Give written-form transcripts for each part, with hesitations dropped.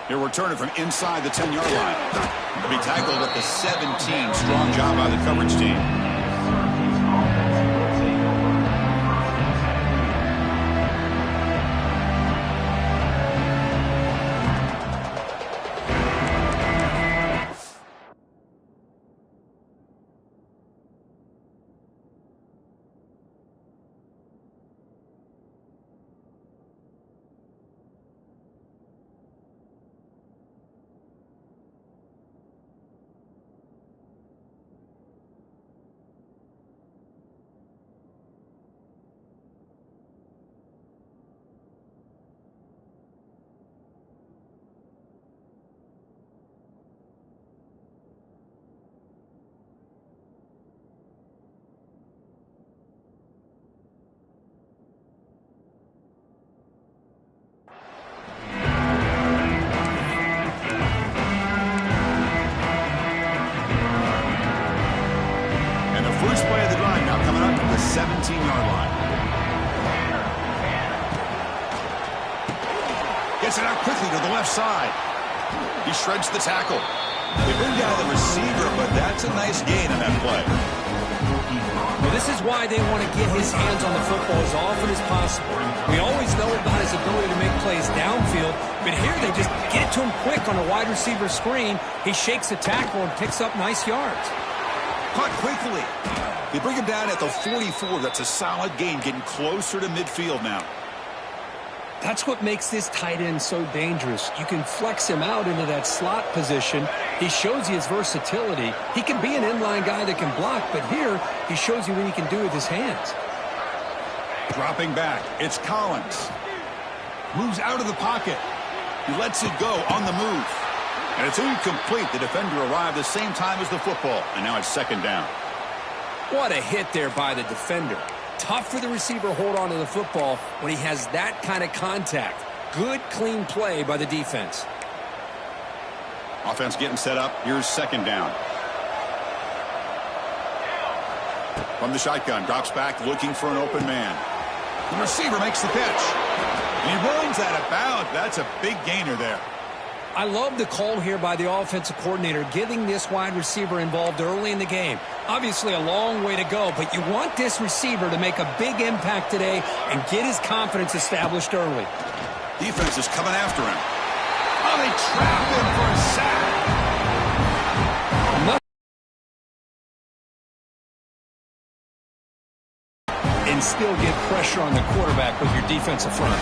He'll return it from inside the 10-yard line. He'll be tackled at the 17. Strong job by the coverage team. Play of the drive now coming up to the 17-yard line. Gets it out quickly to the left side. He shreds the tackle. They bring down the receiver, but that's a nice gain on that play. Well, this is why they want to get his hands on the football as often as possible. We always know about his ability to make plays downfield, but here they just get it to him quick on a wide receiver screen. He shakes the tackle and picks up nice yards. Caught quickly. They bring him down at the 44. That's a solid gain, getting closer to midfield now. That's what makes this tight end so dangerous. You can flex him out into that slot position. He shows you his versatility. He can be an inline guy that can block, but here he shows you what he can do with his hands. Dropping back, it's Collins. Moves out of the pocket. He lets it go on the move. And it's incomplete. The defender arrived the same time as the football, and now it's second down. What a hit there by the defender. Tough for the receiver to hold on to the football when he has that kind of contact. Good, clean play by the defense. Offense getting set up. Here's second down. From the shotgun, drops back looking for an open man. The receiver makes the catch. And he runs out of bounds. That's a big gainer there. I love the call here by the offensive coordinator, getting this wide receiver involved early in the game. Obviously a long way to go, but you want this receiver to make a big impact today and get his confidence established early. Defense is coming after him. Oh, they trap him for a sack. And still get pressure on the quarterback with your defensive front.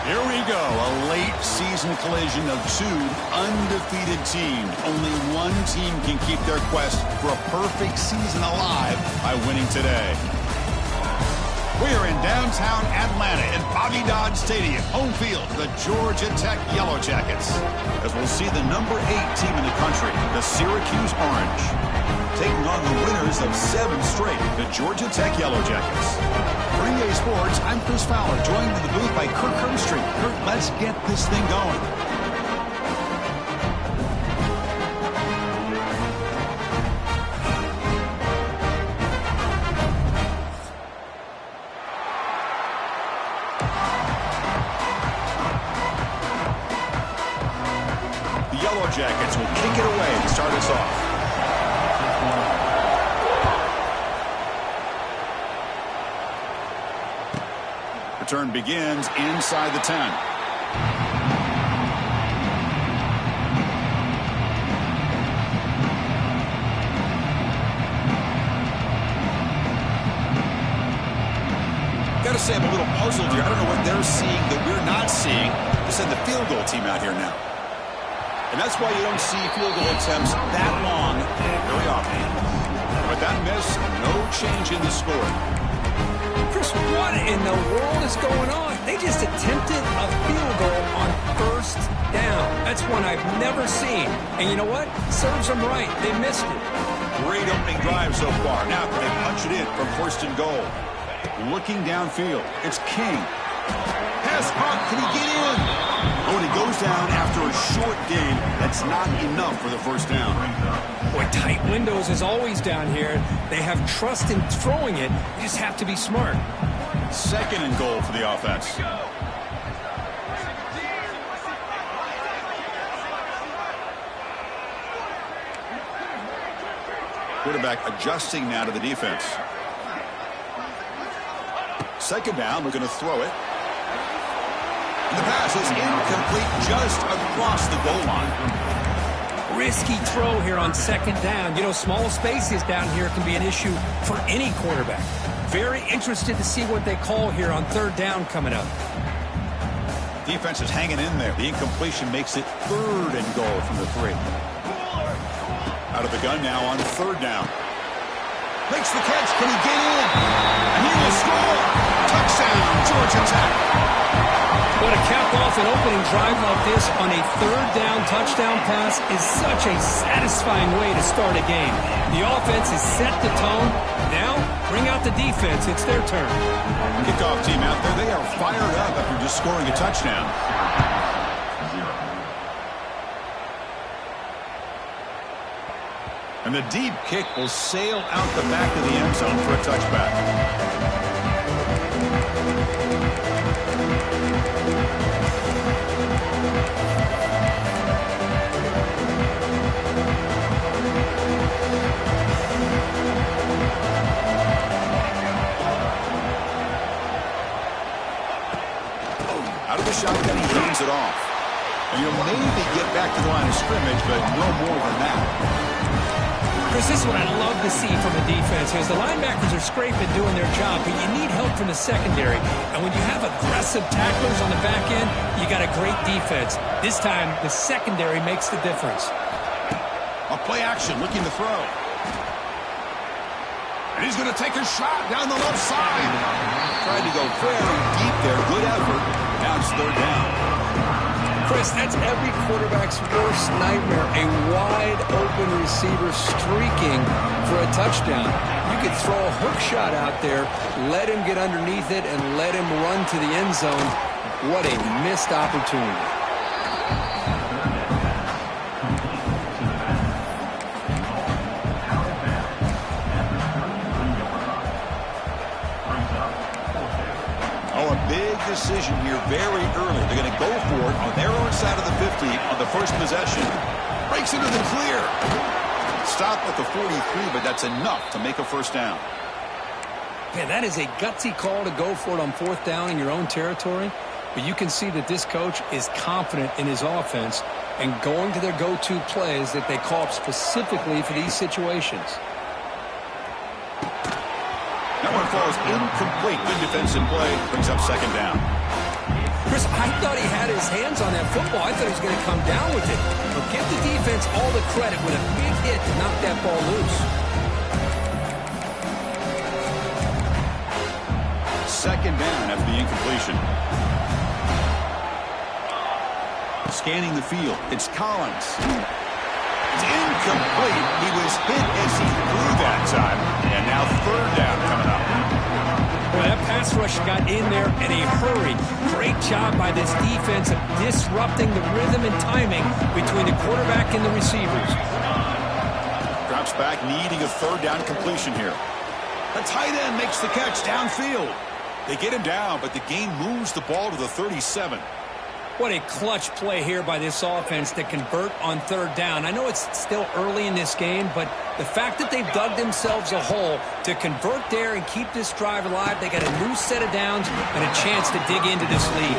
Here we go, a late season collision of two undefeated teams. Only one team can keep their quest for a perfect season alive by winning today. We are in downtown Atlanta at Bobby Dodd Stadium, home field for the Georgia Tech Yellow Jackets, as we'll see the number 8 team in the country, the Syracuse Orange. taking on the winners of 7 straight, the Georgia Tech Yellow Jackets. For EA Sports, I'm Chris Fowler, joined in the booth by Kirk Herbstreit. Kirk, let's get this thing going. The Yellow Jackets will kick it away to start us off. Return begins inside the 10. Gotta say, I'm a little puzzled here. I don't know what they're seeing that we're not seeing. They send the field goal team out here now. And that's why you don't see field goal attempts that long very often. With that miss, no change in the score. Chris, what in the world is going on? They just attempted a field goal on first down. That's one I've never seen. And you know what? Serves them right. They missed it. Great opening drive so far. Now can they punch it in from first and goal? Looking downfield, it's King. Pass caught. Can he get in? Oh, and he goes down after a short gain. That's not enough for the first down. Boy, tight windows is always down here. They have trust in throwing it. You just have to be smart. Second and goal for the offense. Quarterback adjusting now to the defense. Second down, we're going to throw it. And the pass is incomplete just across the goal line. Risky throw here on second down. You know, small spaces down here can be an issue for any quarterback. Very interested to see what they call here on third down coming up. Defense is hanging in there. The incompletion makes it third and goal from the 3. Out of the gun now on third down. Makes the catch. Can he get in? And he will score. Touchdown, Georgia Tech. What to cap off an opening drive like this on a third down touchdown pass is such a satisfying way to start a game. The offense has set the tone. Now, bring out the defense. It's their turn. Kickoff team out there. They are fired up after just scoring a touchdown. And the deep kick will sail out the back of the end zone for a touchback. Out of the shotgun, he hands it off. And you'll maybe get back to the line of scrimmage, but no more than that. Chris, this is what I love to see from a defense. As the linebackers are scraping, doing their job, but you need help from the secondary. And when you have aggressive tacklers on the back end, you got a great defense. This time, the secondary makes the difference. A play action, looking to throw. And he's going to take a shot down the left side. Tried to go very deep there. Good effort. Now it's third down. Chris, that's every quarterback's worst nightmare. A wide-open receiver streaking for a touchdown. You could throw a hook shot out there, let him get underneath it, and let him run to the end zone. What a missed opportunity. Decision here very early. They're going to go for it on their own side of the 50 on the first possession. Breaks into the clear. Stop at the 43, but that's enough to make a first down. Man, that is a gutsy call to go for it on fourth down in your own territory. But you can see that this coach is confident in his offense and going to their go-to plays that they call up specifically for these situations. That one falls incomplete. Good defensive play. Brings up second down. Chris, I thought he had his hands on that football. I thought he was going to come down with it. But give the defense all the credit with a big hit to knock that ball loose. Second down after the incompletion. Scanning the field. It's Collins. It's incomplete. He was hit as he threw that time. And now third down coming up. Boy, that pass rush got in there in a hurry. Great job by this defense of disrupting the rhythm and timing between the quarterback and the receivers. Drops back, needing a third down completion here. The tight end makes the catch downfield. They get him down, but the gain moves the ball to the 37. What a clutch play here by this offense to convert on third down. I know it's still early in this game, but the fact that they've dug themselves a hole to convert there and keep this drive alive, they got a new set of downs and a chance to dig into this lead.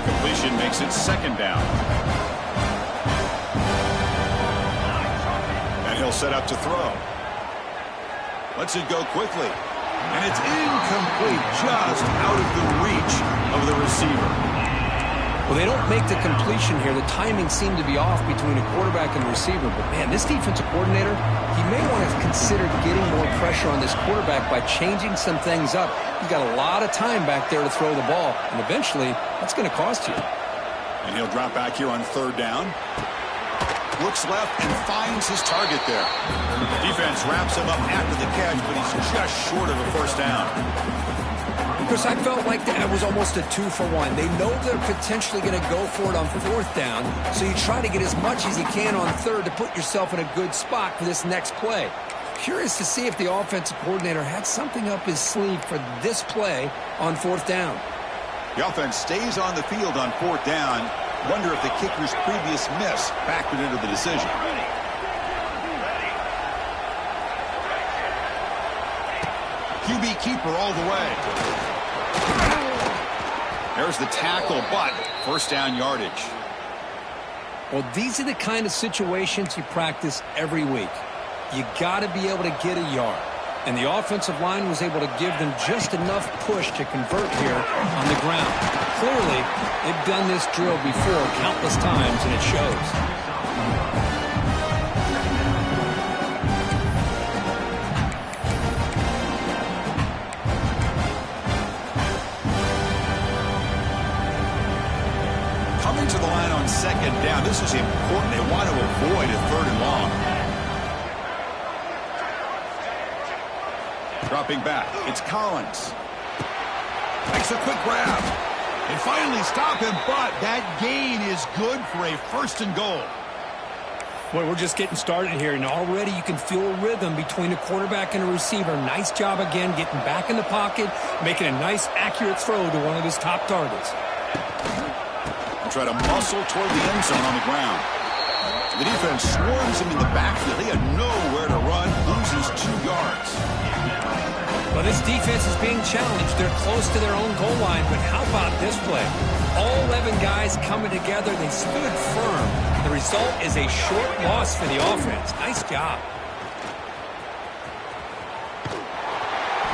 Incompletion makes it second down. And he'll set up to throw. Lets it go quickly. And it's incomplete, just out of the reach of the receiver. Well, they don't make the completion here. The timing seemed to be off between the quarterback and the receiver. But, man, this defensive coordinator, he may want to consider getting more pressure on this quarterback by changing some things up. He's got a lot of time back there to throw the ball. And eventually, that's going to cost you. And he'll drop back here on third down. Looks left and finds his target there. The defense wraps him up after the catch, but he's just short of a first down. Chris, I felt like that was almost a 2-for-1. They know they're potentially going to go for it on fourth down, so you try to get as much as you can on third to put yourself in a good spot for this next play. Curious to see if the offensive coordinator had something up his sleeve for this play on fourth down. The offense stays on the field on fourth down. Wonder if the kicker's previous miss factored into the decision. QB keeper all the way. There's the tackle, but first down yardage. Well, these are the kind of situations you practice every week. You got to be able to get a yard. And the offensive line was able to give them just enough push to convert here on the ground. Clearly, they've done this drill before countless times, and it shows. Coming to the line on second down, this is important. They want to avoid a third and long. Dropping back, it's Collins. Makes a quick grab. They finally stop him, but that gain is good for a first and goal. Boy, we're just getting started here, and already you can feel a rhythm between the quarterback and the receiver. Nice job again getting back in the pocket, making a nice, accurate throw to one of his top targets. And try to muscle toward the end zone on the ground. The defense swarms him in the backfield. He had nowhere to run, loses 2 yards. Well, this defense is being challenged. They're close to their own goal line, but how about this play? All 11 guys coming together. They stood firm. The result is a short loss for the offense. Nice job.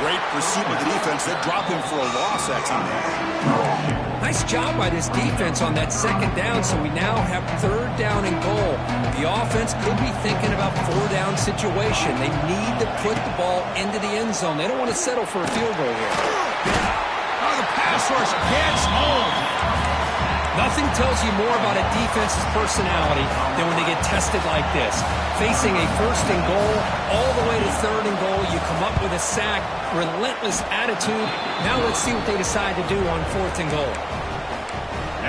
Great pursuit of the defense. They drop him for a loss that time. Nice job by this defense on that second down, so we now have third down and goal. The offense could be thinking about 4-down situation. They need to put the ball into the end zone. They don't want to settle for a field goal here. Oh, the pass rush gets home. Nothing tells you more about a defense's personality than when they get tested like this. Facing a first and goal, all the way to third and goal, you come up with a sack, relentless attitude. Now let's see what they decide to do on fourth and goal.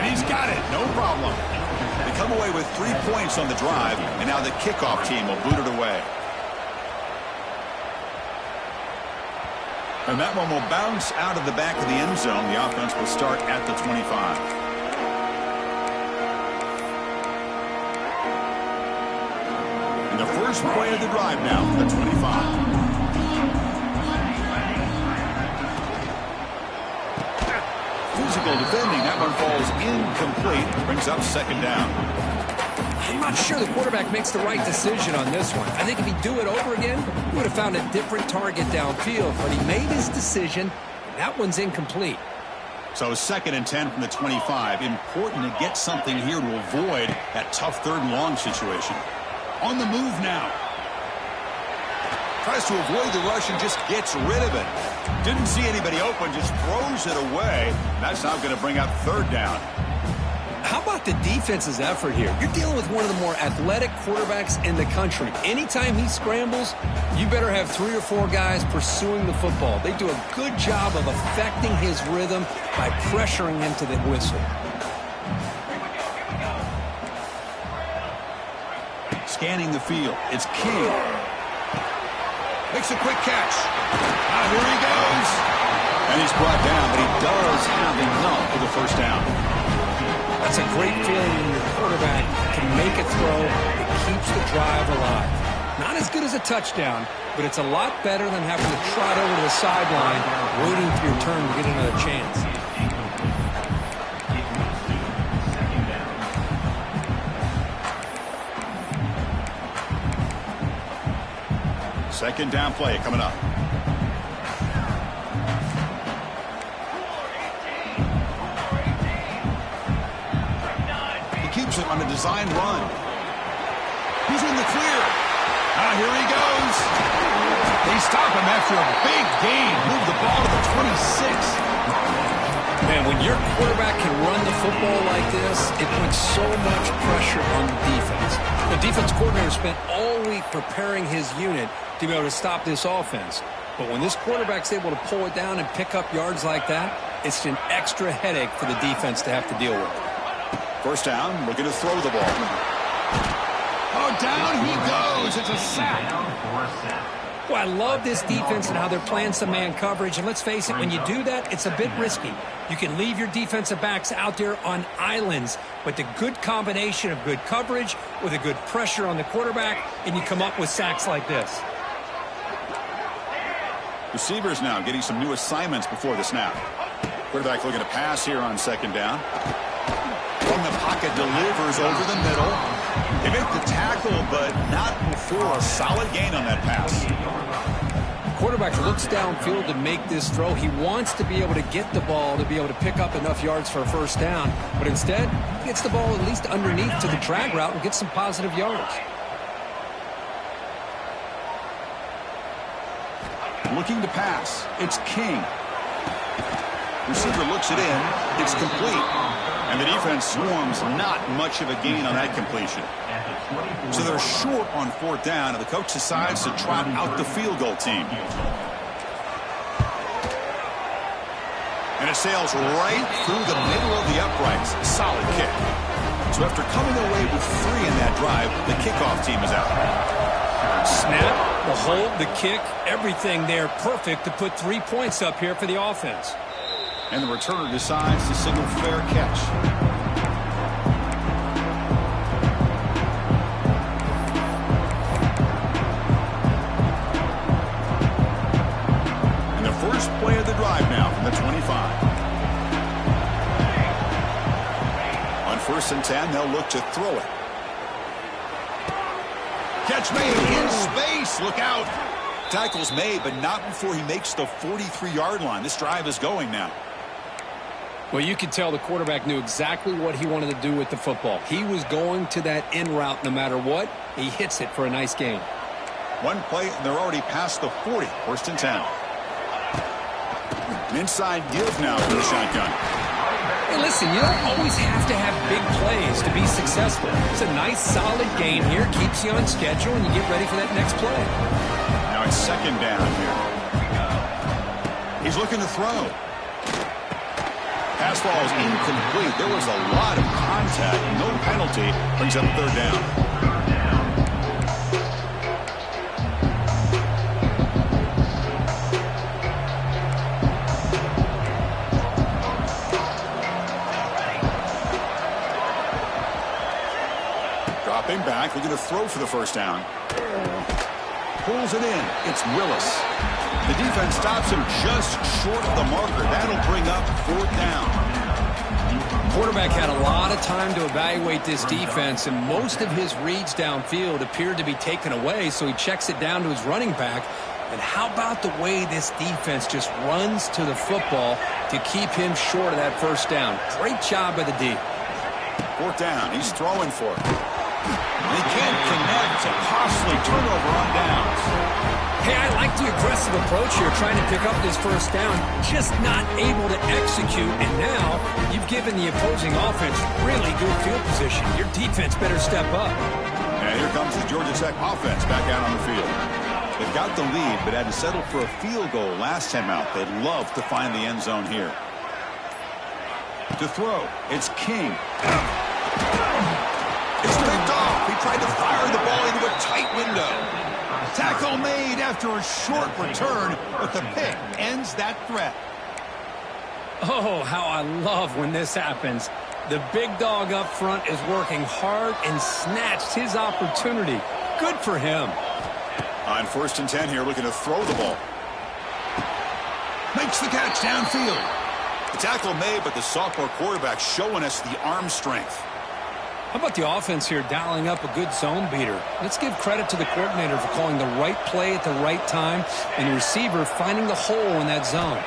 And he's got it, no problem. They come away with 3 points on the drive, and now the kickoff team will boot it away. And that one will bounce out of the back of the end zone. The offense will start at the 25. The first play of the drive now, the 25. Physical defending. That one falls incomplete. Brings up second down. I'm not sure the quarterback makes the right decision on this one. I think if he'd do it over again, he would have found a different target downfield. But he made his decision, and that one's incomplete. So 2nd and 10 from the 25. Important to get something here to avoid that tough third and long situation. On the move now. tries to avoid the rush and just gets rid of it. Didn't see anybody open, just throws it away. That's now going to bring up third down. How about the defense's effort here? You're dealing with one of the more athletic quarterbacks in the country. Anytime he scrambles, you better have 3 or 4 guys pursuing the football. They do a good job of affecting his rhythm by pressuring him to the whistle. Scanning the field, it's King. Makes a quick catch. Here he goes. And he's brought down, but he does have enough for the first down. That's a great feeling when your quarterback can make a throw that keeps the drive alive. Not as good as a touchdown, but it's a lot better than having to trot over to the sideline, waiting for your turn to get another chance. Second down play coming up. He keeps it on a design run. He's in the clear. Here he goes. They stop him after a big gain. Move the ball to the 26. Man, when your quarterback can run the football like this, it puts so much pressure on the defense. The defense coordinator spent all week preparing his unit to be able to stop this offense. But when this quarterback's able to pull it down and pick up yards like that, it's an extra headache for the defense to have to deal with. First down, looking to throw the ball. Oh, down he goes. It's a sack. Well, I love this defense and how they're playing some man coverage. And let's face it, when you do that, it's a bit risky. You can leave your defensive backs out there on islands, but the good combination of good coverage with a good pressure on the quarterback, and you come up with sacks like this. Receivers now getting some new assignments before the snap. Quarterback looking to pass here on second down. From the pocket, delivers over the middle. They make the tackle, but not before a solid gain on that pass. Quarterback looks downfield to make this throw. He wants to be able to get the ball to be able to pick up enough yards for a first down, but instead, he gets the ball at least underneath to the drag route and gets some positive yards. Looking to pass. It's King. Receiver looks it in. It's complete. And the defense swarms not much of a gain on that completion. So they're short on fourth down, and the coach decides to trot out the field goal team. And it sails right through the middle of the uprights. Solid kick. So after coming away with 3 in that drive, the kickoff team is out. Snap, the hold, the kick, everything there perfect to put 3 points up here for the offense. And the returner decides to signal fair catch. And the first play of the drive now from the 25. On 1st and 10, they'll look to throw it. Catch made in space. Look out. Tackle's made, but not before he makes the 43-yard line. This drive is going now. Well, you could tell the quarterback knew exactly what he wanted to do with the football. He was going to that in route no matter what. He hits it for a nice gain. One play, and they're already past the 40. 1st and 10. An inside give now for the shotgun. Hey, listen, you don't always have to have big plays to be successful. It's a nice, solid gain here. Keeps you on schedule, and you get ready for that next play. Now it's second down here. He's looking to throw. Pass ball is incomplete. There was a lot of contact. No penalty. Brings up third down. Dropping back. Looking to throw for the first down. Pulls it in. It's Willis. The defense stops him just short of the marker. That'll bring up fourth down. Quarterback had a lot of time to evaluate this defense, and most of his reads downfield appeared to be taken away, so he checks it down to his running back. And how about the way this defense just runs to the football to keep him short of that first down? Great job by the D. Fourth down. He's throwing for it. And he can't connect. A costly turnover on downs. Hey, I like the aggressive approach here, trying to pick up this first down, just not able to execute. And now you've given the opposing offense really good field position. Your defense better step up. And here comes the Georgia Tech offense back out on the field. They've got the lead, but had to settle for a field goal last time out. They'd love to find the end zone here. To throw, it's King. It's picked off. He tried to fire the ball into a tight window. Tackle made after a short return, but the pick ends that threat. Oh, how I love when this happens. The big dog up front is working hard and snatched his opportunity. Good for him. On 1st and 10 here, looking to throw the ball. Makes the catch downfield. The tackle made, but the sophomore quarterback showing us the arm strength. How about the offense here dialing up a good zone beater? Let's give credit to the coordinator for calling the right play at the right time and the receiver finding the hole in that zone.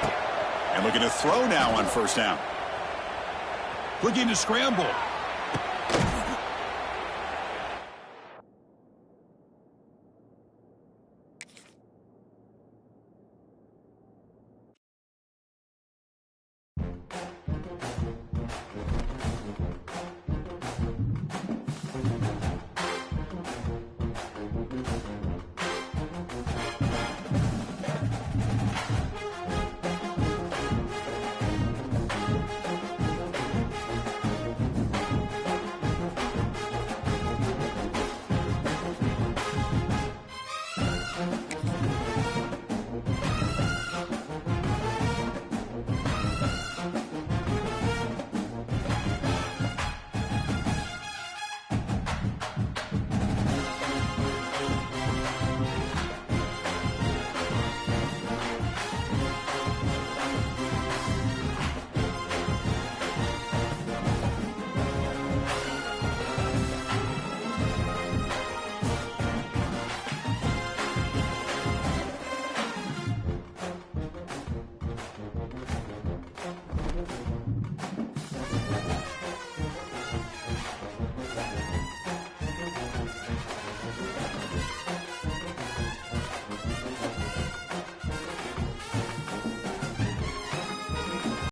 And looking to throw now on 1st down. Looking to scramble.